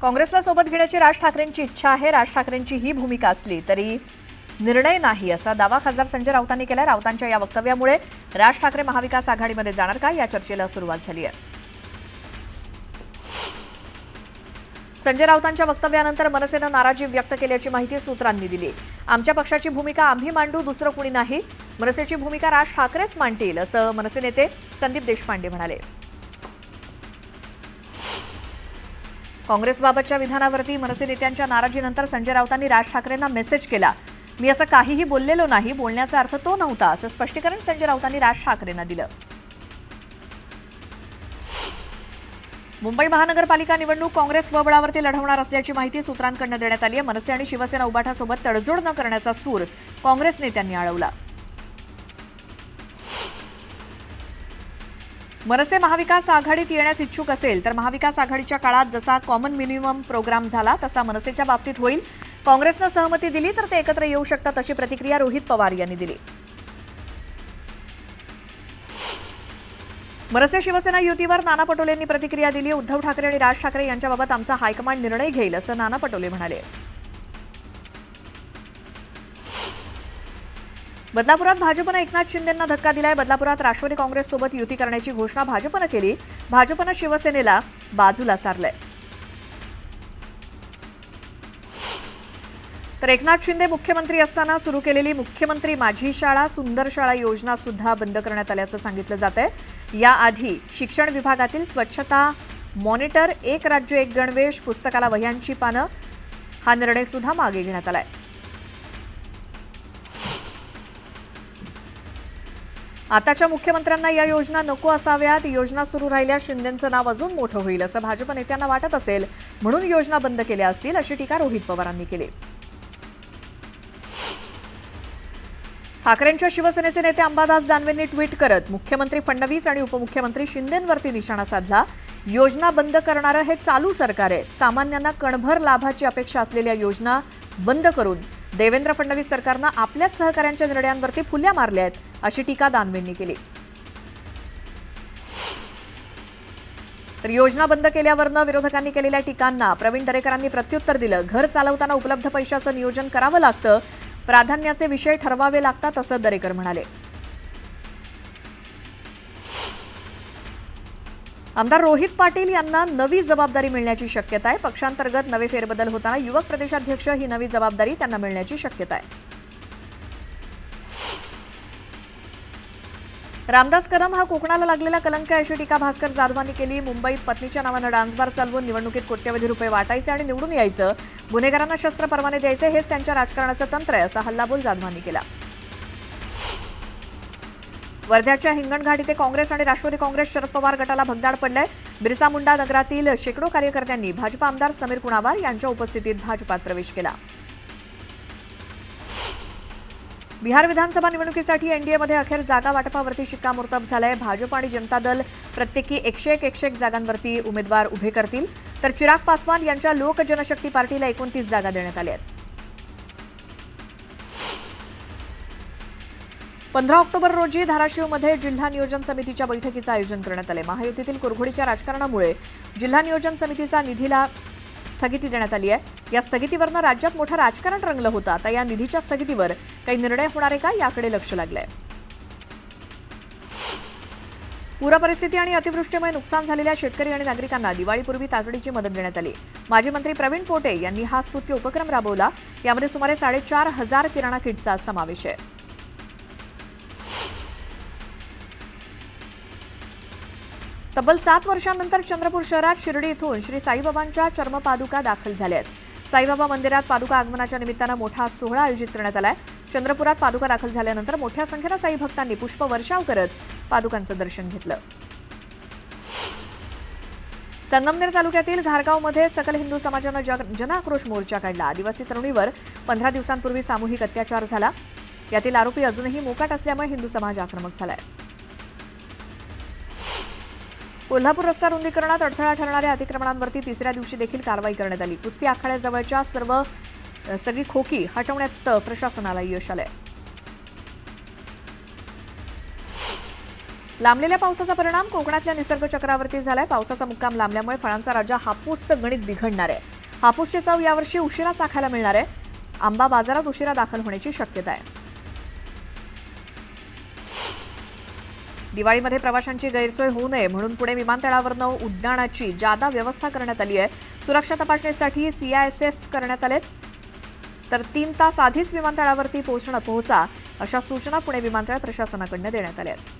काँग्रेसला सोबत घेण्याची राज ठाकरेंची इच्छा आहे. राज ठाकरेंची ही भूमिका असली तरी निर्णय नाही असा दावा खासदार संजय राऊतांनी केलाय. राऊतांच्या या वक्तव्यामुळे राज ठाकरे महाविकास आघाडीमध्ये जाणार का, या चर्चेला सुरुवात झाली आहे. संजय राऊतांच्या वक्तव्यानंतर मनसेनं नाराजी व्यक्त केल्याची माहिती सूत्रांनी दिली. आमच्या पक्षाची भूमिका आम्ही मांडू, दुसरं कुणी नाही. मनसेची भूमिका राज ठाकरेच मांडतील असं मनसे नेते संदीप देशपांडे म्हणाले. काँग्रेसबाबतच्या विधानावरती मनसे नेत्यांच्या नाराजीनंतर संजय राऊतांनी राज ठाकरेंना मेसेज केला. मी असं काहीही बोललेलो नाही, बोलण्याचा अर्थ तो नव्हता असं स्पष्टीकरण संजय राऊतांनी राज ठाकरेंना दिलं. मुंबई महानगरपालिका निवडणूक काँग्रेस स्वबळावरती लढवणार असल्याची माहिती सूत्रांकडून देण्यात आली आहे. मनसे आणि शिवसेना उभाठासोबत तडजोड न करण्याचा सूर काँग्रेस नेत्यांनी आळवला. मनसे महाविकास आघाडीत येण्यास इच्छुक असेल तर महाविकास आघाडीच्या काळात जसा कॉमन मिनिमम प्रोग्राम झाला तसा मनसेच्या बाबतीत होईल. काँग्रेसनं सहमती दिली तर ते एकत्र येऊ शकतात अशी प्रतिक्रिया रोहित पवार यांनी दिली. मनसे शिवसेना युतीवर नाना पटोले यांनी प्रतिक्रिया दिली. उद्धव ठाकरे आणि राज ठाकरे यांच्याबाबत आमचा हायकमांड निर्णय घेईल असं नाना पटोले म्हणाले. बदलापुरात भाजपनं एकनाथ शिंदेंना धक्का दिलाय. बदलापुरात राष्ट्रवादी काँग्रेससोबत युती करण्याची घोषणा भाजपनं केली. भाजपनं शिवसेनेला बाजूला सारलंय. तर एकनाथ शिंदे मुख्यमंत्री असताना सुरू केलेली मुख्यमंत्री माझी शाळा सुंदर शाळा योजना सुद्धा बंद करण्यात आल्याचं सांगितलं जातंय. याआधी शिक्षण विभागातील स्वच्छता मॉनिटर, एक राज्य एक गणवेश, पुस्तकाला वह्यांची पानं हा निर्णय सुद्धा मागे घेण्यात आलाय. आताच्या मुख्यमंत्र्यांना या योजना नको असाव्यात. योजना सुरू राहिल्यास शिंदेंचं नाव अजून मोठं होईल असं भाजप नेत्यांना वाटत असेल, म्हणून योजना बंद केल्या असतील अशी टीका रोहित पवारांनी केली. ठाकरेंच्या शिवसेनेचे नेते अंबादास दानवेंनी ट्विट करत मुख्यमंत्री फडणवीस आणि उपमुख्यमंत्री शिंदेंवरती निशाणा साधला. योजना बंद करणारं हे चालू सरकार आहे. सामान्यांना कणभर लाभाची अपेक्षा असलेल्या योजना बंद करून देवेंद्र फडणवीस सरकारनं आपल्याच सहकाऱ्यांच्या निर्णयांवरती फुल्या मारल्या आहेत अशी टीका दानवेंनी केली. तर योजना बंद केल्यावरनं विरोधकांनी केलेल्या टीकांना प्रवीण दरेकरांनी प्रत्युत्तर दिलं. घर चालवताना उपलब्ध पैशाचं नियोजन करावं लागतं, प्राधान्याचे विषय ठरवावे लागतात असं दरेकर म्हणाले. आमदार रोहित पाटील यांना नवी जबाबदारी मिळण्याची शक्यता आहे. पक्षांतर्गत नवे फेरबदल होताना युवक प्रदेशाध्यक्ष ही नवी जबाबदारी त्यांना मिळण्याची शक्यता आहे. रामदास कदम हा कोकणाला लागलेला कलंक आहे अशी टीका भास्कर जाधवांनी केली. मुंबईत पत्नीच्या नावानं डान्सबार चालवून निवडणुकीत कोट्यवधी रुपये वाटायचे आणि निवडून यायचं, गुन्हेगारांना शस्त्र परवाने द्यायचे, हेच त्यांच्या राजकारणाचं तंत्र आहे असा हल्लाबोल जाधवांनी केला. वर्ध्याच्या हिंगणघाट इथे काँग्रेस आणि राष्ट्रवादी काँग्रेस शरद पवार गटाला भगदाड पडलंय. बिरसा मुंडा नगरातील शेकडो कार्यकर्त्यांनी भाजप आमदार समीर कुणावार यांच्या उपस्थितीत भाजपात प्रवेश केला. बिहार विधानसभा निवडणुकीसाठी एनडीएमध्ये अखेर जागा वाटपावरती शिक्कामोर्तब झालंय. भाजप आणि जनता दल प्रत्येकी 101 जागांवरती उमेदवार उभे करतील, तर चिराग पासवान यांच्या लोक जनशक्ती पार्टीला 29 जागा देण्यात आल्या आहेत. 15 ऑक्टोबर रोजी धाराशिवमध्ये जिल्हा नियोजन समितीच्या बैठकीचं आयोजन करण्यात आले. महायुतीतील कुरघोडीच्या राजकारणामुळे जिल्हा नियोजन समितीचा निधीला स्थगिती देण्यात आली आहे. या स्थगितीवरनं राज्यात मोठं राजकारण रंगलं होतं. आता या निधीच्या स्थगितीवर काही निर्णय होणार आहे का, याकडे लक्ष लागलंय. पूरपरिस्थिती आणि अतिवृष्टीमुळे नुकसान झालेल्या शेतकरी आणि नागरिकांना दिवाळीपूर्वी तातडीची मदत देण्यात आली. माजी मंत्री प्रवीण पोटे यांनी हा स्तुत्य उपक्रम राबवला. यामध्ये सुमारे 4,500 किराणा किटचा समावेश आहे. तब्बल 7 वर्षांनंतर चंद्रपूर शहरात शिर्डी इथून श्री साईबाबांच्या चर्मपादुका दाखल झाल्या आहेत. साईबाबा मंदिरात पादुका आगमनाच्या निमित्तानं मोठा सोहळा आयोजित करण्यात आलाय. चंद्रपुरात पादुका दाखल झाल्यानंतर मोठ्या संख्येनं साई भक्तांनी पुष्पवर्षाव करत पादुकांचं दर्शन घेतलं. संगमनेर तालुक्यातील घारगावमध्ये सकल हिंदू समाजानं जनआक्रोश मोर्चा काढला. आदिवासी तरुणीवर 15 दिवसांपूर्वी सामूहिक अत्याचार झाला. यातील आरोपी अजूनही मोकाट असल्यामुळे हिंदू समाज आक्रमक झालाय. कोल्हापूर रस्ता रुंदीकरणात अडथळा ठरणाऱ्या अतिक्रमणांवरती तिसऱ्या दिवशी देखील कारवाई करण्यात आली. कुस्ती आखाड्याजवळच्या सगळी खोकी हटवण्यात प्रशासनाला यश आलंय. लांबलेल्या पावसाचा परिणाम कोकणातल्या निसर्ग चक्रावरती झालाय. पावसाचा मुक्काम लांबल्यामुळे फळांचा राजा हापूसचं गणित बिघडणार आहे. हापूसची चव यावर्षी उशिरा चाखायला मिळणार आहे. आंबा बाजारात उशिरा दाखल होण्याची शक्यता आहे. दिवाळीमध्ये प्रवाशांची गैरसोय होऊ नये म्हणून पुणे विमानतळावरनं उड्डाणाची जादा व्यवस्था करण्यात आली आहे. सुरक्षा तपासणीसाठी CISF करण्यात आलेत. तर 3 तास आधीच विमानतळावरती पोहोचा अशा सूचना पुणे विमानतळ प्रशासनाकडून देण्यात आल्या आहेत.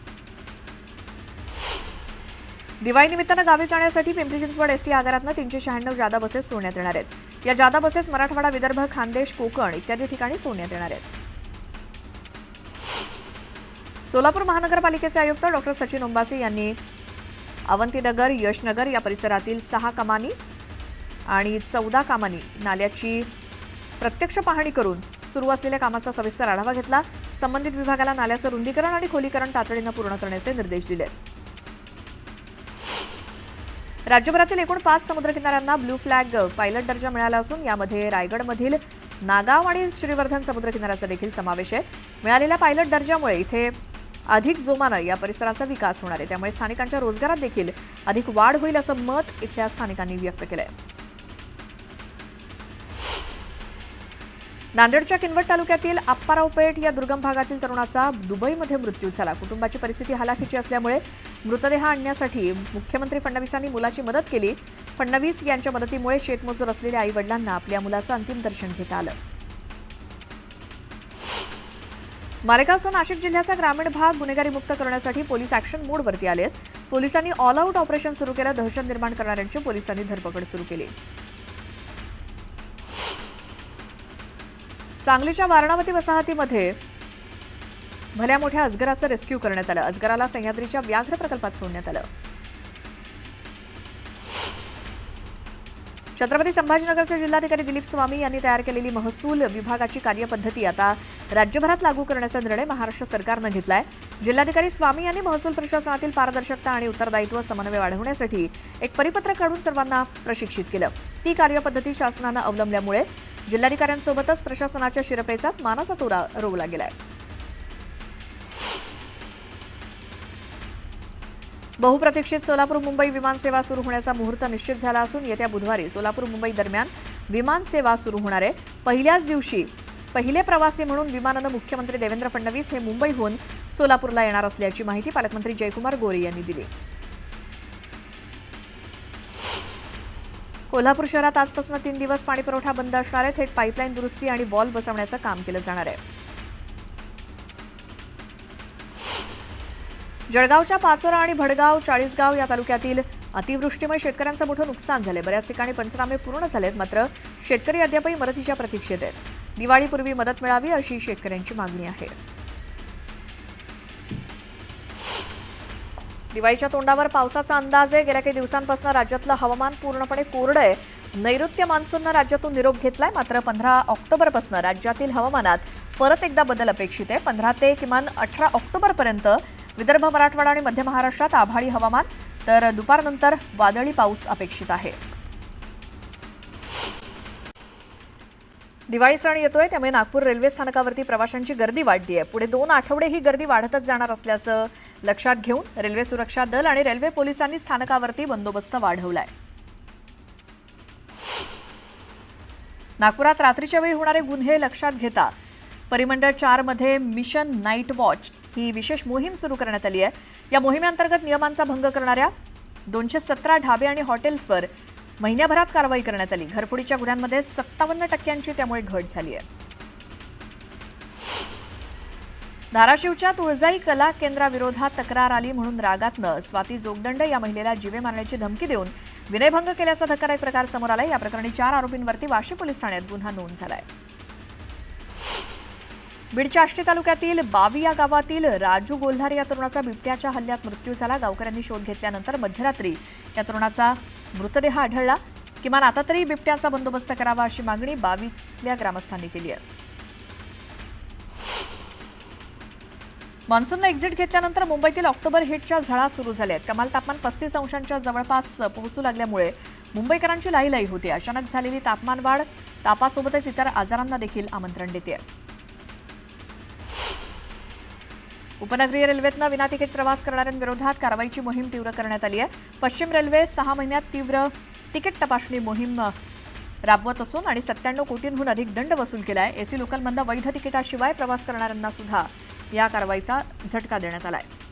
दिवाळीनिमित्तानं गावी जाण्यासाठी पिंपरी चिंचवड ST आगारातनं 396 जादा बसेस सोडण्यात येणार आहेत. या जादा बसेस मराठवाडा, विदर्भ, खानदेश, कोकण इत्यादी ठिकाणी सोडण्यात येणार आहेत. सोलापूर महानगरपालिकेचे आयुक्त डॉ. सचिन ओंबासी यांनी अवंतीनगर, यशनगर या परिसरातील 6 कमानी आणि 14 कामानी नाल्याची प्रत्यक्ष पाहणी करून सुरू असलेल्या कामाचा सविस्तर आढावा घेतला. संबंधित विभागाला नाल्याचं रुंदीकरण आणि खोलीकरण तातडीनं पूर्ण करण्याचे निर्देश दिले. राज्यभरातील एकूण 5 समुद्रकिनाऱ्यांना ब्लू फ्लॅग पायलट दर्जा मिळाला असून यामध्ये रायगडमधील नागाव आणि श्रीवर्धन समुद्रकिनाऱ्याचा देखील समावेश आहे. मिळालेल्या पायलट दर्जामुळे इथे अधिक जोमानं या परिसराचा विकास होणार आहे. त्यामुळे स्थानिकांच्या रोजगारात देखील अधिक वाढ होईल असं मत इथल्या स्थानिकांनी व्यक्त केलंय. नांदेडच्या किनवट तालुक्यातील आप्पारावपेठ या दुर्गम भागातील तरुणाचा दुबईमध्ये मृत्यू झाला. कुटुंबाची परिस्थिती हलाखीची असल्यामुळे मृतदेह आणण्यासाठी मुख्यमंत्री फडणवीसांनी मुलाची मदत केली. फडणवीस यांच्या मदतीमुळे शेतमजूर असलेल्या आई-वडिलांना आपल्या मुलाचं अंतिम दर्शन घेता आलं. मालेगावसह नाशिक जिल्ह्याचा ग्रामीण भाग गुन्हेगारी मुक्त करण्यासाठी पोलीस ऍक्शन मोडवरती आले आहेत. पोलिसांनी ऑल आऊट ऑपरेशन सुरू केलं. दहशत निर्माण करणाऱ्यांची पोलिसांनी धरपकड सुरू केली. सांगलीच्या वारणावती वसाहतीमध्ये भल्या मोठ्या अजगराचं रेस्क्यू करण्यात आलं. अजगराला सह्याद्रीच्या व्याघ्र प्रकल्पात सोडण्यात आलं. छत्रपती संभाजीनगरचे जिल्हाधिकारी दिलीप स्वामी यांनी तयार केलेली महसूल विभागाची कार्यपद्धती आता राज्यभरात लागू करण्याचा निर्णय महाराष्ट्र सरकारनं घेतलाय. जिल्हाधिकारी स्वामी यांनी महसूल प्रशासनातील पारदर्शकता आणि उत्तरदायित्व समन्वय वाढवण्यासाठी एक परिपत्रक काढून सर्वांना प्रशिक्षित केलं. ती कार्यपद्धती शासनानं अवलंबल्यामुळे जिल्हाधिकाऱ्यांसोबतच प्रशासनाच्या शिरपेचात मानाचा तोरा रोवला गेलाय. बहुप्रतीक्षित सोलापूर मुंबई विमानसेवा सुरू होण्याचा मुहूर्त निश्चित झाला असून येत्या बुधवारी सोलापूर मुंबई दरम्यान विमानसेवा सुरू होणार आहे. पहिल्याच दिवशी पहिले प्रवासी म्हणून विमानानं मुख्यमंत्री देवेंद्र फडणवीस हे मुंबईहून सोलापूरला येणार असल्याची माहिती पालकमंत्री जयकुमार गोरे यांनी दिली. कोल्हापूर शहरात आजपासून 3 दिवस पाणीपुरवठा बंद असणार आहे. थेट पाईपलाईन दुरुस्ती आणि वॉल बसवण्याचं काम केलं जाणार आहे. जळगावच्या पाचोरा आणि भडगाव, चाळीसगाव या तालुक्यातील अतिवृष्टीमुळे शेतकऱ्यांचं मोठं नुकसान झालंय. बऱ्याच ठिकाणी पंचनामे पूर्ण झालेत, मात्र शेतकरी अद्यापही मदतीच्या प्रतीक्षेत आहेत. दिवाळीपूर्वी मदत मिळावी अशी शेतकऱ्यांची मागणी आहे. दिवाळीच्या तोंडावर पावसाचा अंदाज आहे. गेल्या काही दिवसांपासून राज्यातलं हवामान पूर्णपणे कोरडं आहे. नैऋत्य मान्सूननं राज्यातून निरोप घेतलाय, मात्र 15 ऑक्टोबरपासून राज्यातील हवामानात परत एकदा बदल अपेक्षित आहे. 15 ते किमान 18 ऑक्टोबरपर्यंत विदर्भ, मराठवाडा आणि मध्य महाराष्ट्रात आभाळी हवामान, तर दुपारनंतर वादळी पाऊस अपेक्षित आहे. दिवाळी सण येतोय, त्यामुळे नागपूर रेल्वे स्थानकावरती प्रवाशांची गर्दी वाढली आहे. पुढे 2 आठवडे ही गर्दी वाढतच जाणार असल्याचं लक्षात घेऊन रेल्वे सुरक्षा दल आणि रेल्वे पोलिसांनी स्थानकावरती बंदोबस्त वाढवलाय. नागपुरात रात्रीच्या वेळी होणारे गुन्हे लक्षात घेता परिमंडळ 4 मध्ये मिशन नाईट वॉच ही विशेष मोहीम सुरू करण्यात आली आहे. या मोहिमेअंतर्गत नियमांचा भंग करणाऱ्या 217 ढाबे आणि हॉटेल्सवर महिन्याभरात कारवाई करण्यात आली. घरफोडीच्या गुन्ह्यांमध्ये 57% त्यामुळे घट झाली आहे. धाराशिवच्या तुळजाई कला केंद्राविरोधात तक्रार आली म्हणून रागातनं स्वाती जोगदंड या महिलेला जीवे मारण्याची धमकी देऊन विनयभंग केल्याचा धक्कादायक प्रकार समोर आलाय. या प्रकरणी 4 आरोपींवरती वाशी पोलीस ठाण्यात गुन्हा नोंद झालाय. बीडच्या आष्टी तालुक्यातील बावी या गावातील राजू गोल्हार या तरुणाचा बिबट्याच्या हल्ल्यात मृत्यू झाला. गावकऱ्यांनी शोध घेतल्यानंतर मध्यरात्री या तरुणाचा मृतदेह आढळला. किमान आता तरी बिबट्याचा बंदोबस्त करावा अशी मागणी बावीतल्या ग्रामस्थांनी केली आहे. मान्सूननं एक्झिट घेतल्यानंतर मुंबईतील ऑक्टोबर हिटच्या झळा सुरू झाल्या आहेत. कमाल तापमान 35 अंशांच्या जवळपास पोहोचू लागल्यामुळे मुंबईकरांची लाहीलाही होते. अचानक झालेली तापमान वाढ तापासोबतच इतर आजारांना देखील आमंत्रण देते. उपनगरीय रेल्वेतनं विना तिकीट प्रवास करणाऱ्यांविरोधात कारवाईची मोहीम तीव्र करण्यात आली आहे. पश्चिम रेल्वे 6 महिन्यात तीव्र तिकीट तपासणी मोहीम राबवत असून आणि 97 कोटींहून अधिक दंड वसूल केला आहे. एसी लोकलमधनं वैध तिकिटाशिवाय प्रवास करणाऱ्यांना सुद्धा या कारवाईचा झटका देण्यात आला आहे.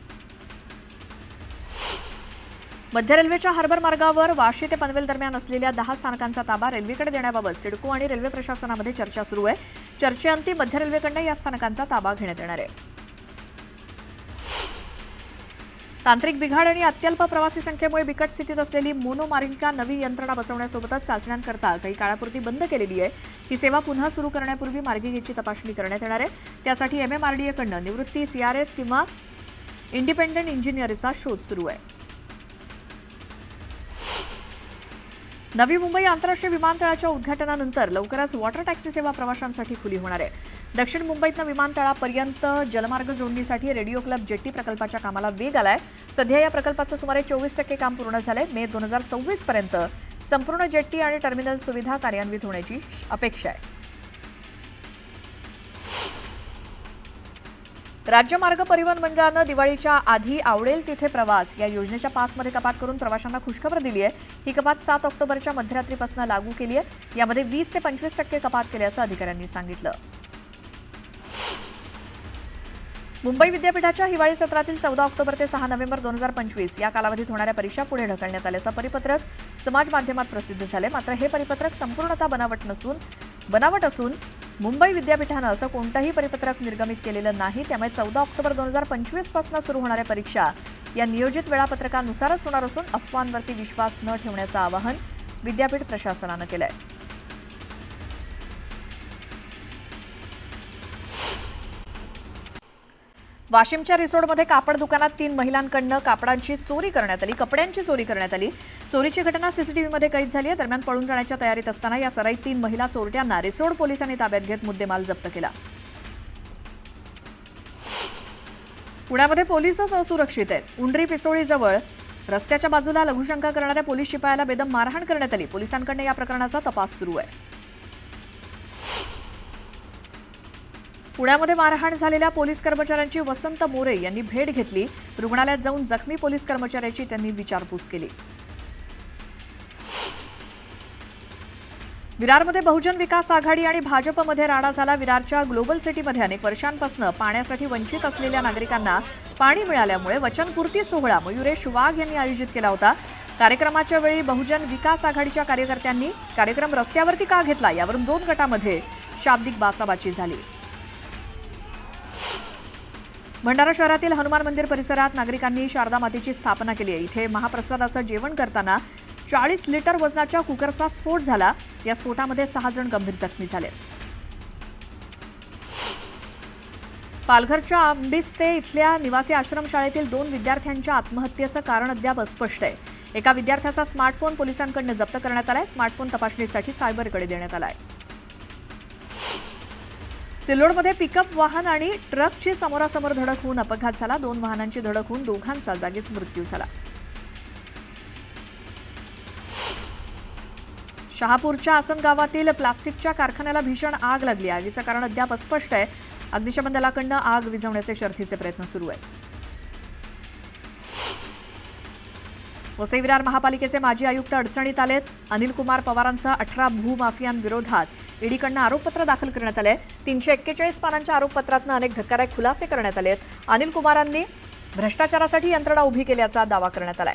मध्य रेल्वेच्या हार्बर मार्गावर वाशी ते पनवेल दरम्यान असलेल्या 10 स्थानकांचा ताबा रेल्वेकडे देण्याबाबत सिडको आणि रेल्वे प्रशासनामध्ये चर्चा सुरू आहे. चर्चेअंती मध्य रेल्वेकडून या स्थानकांचा ताबा घेण्यात येणार आहे. तांत्रिक बिघाड आणि अत्यल्प प्रवासी संख्येमुळे बिकट स्थितीत असलेली मोनोमार्गिका नवी यंत्रणा बसवण्यासोबतच चाचण्यांकरता काही काळापुरती बंद केलेली आहे. ही सेवा पुन्हा सुरू करण्यापूर्वी मार्गिकेची तपासणी करण्यात येणार आहे. त्यासाठी MMRDAकडून निवृत्ती CRS किंवा इंडिपेंडंट इंजिनियरचा शोध सुरू आहे. नवी मुंबई आंतरराष्ट्रीय विमानतळाच्या उद्घाटनानंतर लवकरच वॉटर टॅक्सी सेवा प्रवाशांसाठी खुली होणार आहे. दक्षिण मुंबईतनं विमानतळापर्यंत जलमार्ग जोडणीसाठी रेडिओ क्लब जेट्टी प्रकल्पाच्या कामाला वेग आलाय. सध्या या प्रकल्पाचं सुमारे 24% काम पूर्ण झालंय. मे 2026 पर्यंत संपूर्ण जेट्टी आणि टर्मिनल सुविधा कार्यान्वित होण्याची अपेक्षा आहे. राज्य मार्ग परिवहन मंडळानं दिवाळीच्या आधी आवडेल तिथे प्रवास या योजनेच्या पासमध्ये कपात करून प्रवाशांना खुशखबर दिली आहे. ही कपात 7 ऑक्टोबरच्या मध्यरात्रीपासून लागू केली आहे. यामध्ये 20 ते 25% कपात केल्याचं अधिकाऱ्यांनी सांगितलं. मुंबई विद्यापीठाच्या हिवाळी सत्रातील 14 ऑक्टोबर ते 6 नोव्हेंबर 2025 या कालावधीत होणाऱ्या परीक्षा पुढे ढकलण्यात आल्याचं परिपत्रक समाज माध्यमात प्रसिद्ध झाले. मात्र हे परिपत्रक संपूर्णतः बनावट असून मुंबई विद्यापीठानं असं कोणतंही परिपत्रक निर्गमित केलेलं नाही. त्यामुळे 14 ऑक्टोबर 2025 पासून सुरू होणाऱ्या परीक्षा या नियोजित वेळापत्रकानुसारच होणार असून अफवांवरती विश्वास न ठेवण्याचं आवाहन विद्यापीठ प्रशासनानं केलंय. वाशिमच्या रिसोडमध्ये कापड दुकानात 3 महिलांकडून कपड्यांची चोरी करण्यात आली. चोरीची घटना सीसीटीव्हीमध्ये कैद झाली आहे. दरम्यान पळून जाण्याच्या तयारीत असताना या सराईत 3 महिला चोरट्यांना रिसोड पोलिसांनी ताब्यात घेत मुद्देमाल जप्त केला. पुण्यामध्ये पोलीसच असुरक्षित आहेत. उंडरी पिसोळीजवळ रस्त्याच्या बाजूला लघुशंका करणाऱ्या पोलीस शिपायाला बेदम मारहाण करण्यात आली. पोलिसांकडून या प्रकरणाचा तपास सुरू आहे. पुण्यामध्ये मारहाण झालेल्या पोलीस कर्मचाऱ्यांची वसंत मोरे यांनी भेट घेतली. रुग्णालयात जाऊन जखमी पोलीस कर्मचाऱ्याची त्यांनी विचारपूस केली. विरारमध्ये बहुजन विकास आघाडी आणि भाजपमध्ये राडा झाला. विरारच्या ग्लोबल सिटीमध्ये अनेक वर्षांपासून पाण्यासाठी वंचित असलेल्या नागरिकांना पाणी मिळाल्यामुळे वचनपूर्ती सोहळा मयुरेश वाघ यांनी आयोजित केला होता. कार्यक्रमाच्या वेळी बहुजन विकास आघाडीच्या कार्यकर्त्यांनी कार्यक्रम रस्त्यावरती का घेतला यावरून 2 गटांमध्ये शाब्दिक बाचाबाची झाली. भंडारा शहरातील हनुमान मंदिर परिसरात नागरिकांनी शारदा मातेची स्थापना केली आहे. इथे महाप्रसादाचं जेवण करताना 40 लिटर वजनाच्या कुकरचा स्फोट झाला. या स्फोटामध्ये 6 जण गंभीर जखमी झाले. पालघरच्या आंबिस्ते इथल्या निवासी आश्रमशाळेतील 2 विद्यार्थ्यांच्या आत्महत्येचं कारण अद्याप अस्पष्ट आहे. एका विद्यार्थ्याचा स्मार्टफोन पोलिसांकडून जप्त करण्यात आलाय. स्मार्टफोन तपासणीसाठी सायबरकडे देण्यात आलाय. सिल्लोडमध्ये पिकअप वाहन आणि ट्रकची समोरासमोर धडक होऊन अपघात झाला. 2 वाहनांची धडक होऊन दोघांचा जागीच मृत्यू झाला. शहापूरच्या आसन गावातील प्लास्टिकच्या कारखान्याला भीषण आग लागली. आगीचं कारण अद्याप अस्पष्ट आहे. अग्निशमन दलाकडून आग विझवण्याचे शर्थीचे प्रयत्न सुरू आहेत. वसई विरार महापालिकेचे माजी आयुक्त अडचणीत आलेत. अनिल कुमार पवारांसह 18 भूमाफियांविरोधात ईडीकडून आरोपपत्र दाखल करण्यात आले. 341 पानांच्या आरोपपत्रातून अनेक धक्कादायक खुलासे करण्यात आले. अनिल कुमारांनी भ्रष्टाचारासाठी यंत्रणा उभी केल्याचा दावा करण्यात आलाय.